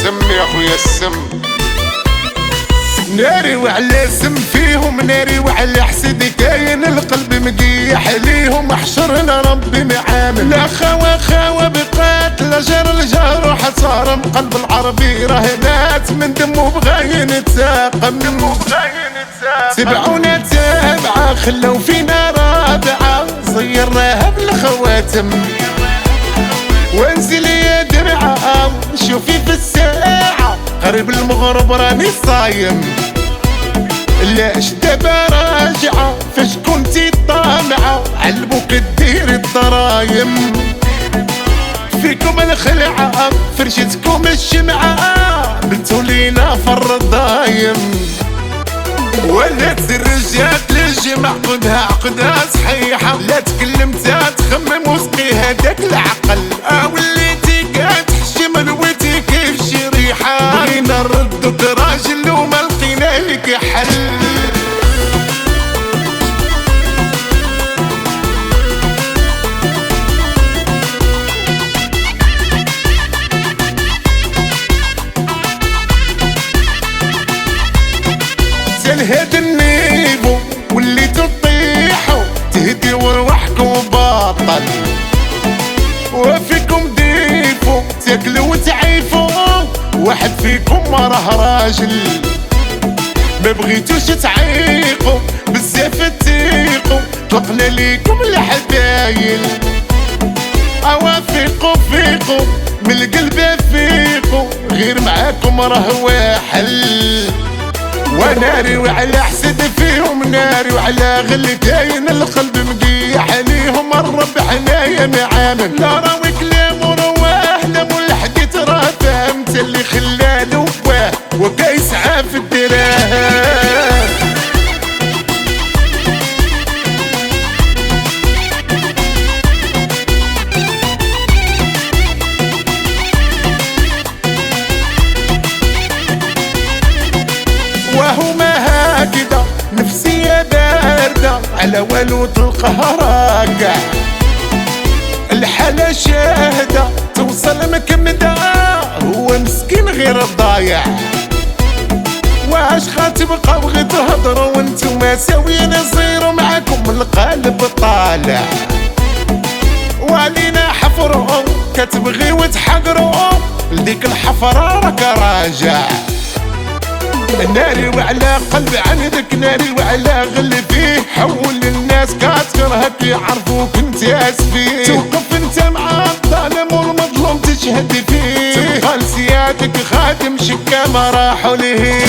السم يا خويا السم. ناري وعلى سم فيهم، ناري وعلى حسد كاين القلب مقيح ليهم. احشرنا ربي معامل، لا خوا بقات لا جار الجروح صار قلب العربي راه مات من دمه بغا ينتساقم. تبعونا تابعة خلو فينا رابعة صيرناها بالخواتم. وانزل يا درعة شوفي في الساعة قريب المغرب راني صايم. لاش دابا راجعة فاش كنتي طامعة علبوك ديري الضرايم. فيكم الخلعة فرشتكم الشمعة بنتو لينا في الرضايم. ولات الرجال للجمع عقدها صحيحة، لا تكلمتها تخمم وسقي هداك العقل. وليتي قاعد تحشم لويتي كيف شريحة. بغينا نردوك راجل وما لقينا لك حل. هاد النيفو واللي تطيحوا تهديو رواحكم باطل. وفيكم ديفو تاكلوا وتعيفوا، واحد فيكم ما راه راجل. ما بغيتوش تعيقوا بزاف تيقوا طلقنا ليكم الحبايل. اوافقوا فيقوا من القلب فيقوا غير معاكم راه واحل. وناري وعلى حسد فيهم، ناري وعلى غل كاين القلب مقيح ليهم. الرب حنايا معامل، لا راوي كلام ورواه لا ملحديت راه فهمت اللي خلاه لواه وكيسعى في الدراه. وهما هكذا نفسية باردة على والو تلقاها راكع. الحالة شاهدة توصل مكمدة هو مسكين غير ضايع. واش غتبقاو غير تهضروا وانتو ساويين صيروا معاكم القلب طالع. وعلينا حفروا كتبغيو تحقروا لديك الحفرة راك راجع. ناري وعلى قلب عندك، ناري وعلى غل فيه. حول الناس كتكرهك يعرفوك انت اسفيه. توقف انت مع الظالم والمظلوم تشهد فيه. تبقى لسيادك خادم شكا ما راحوا ليه.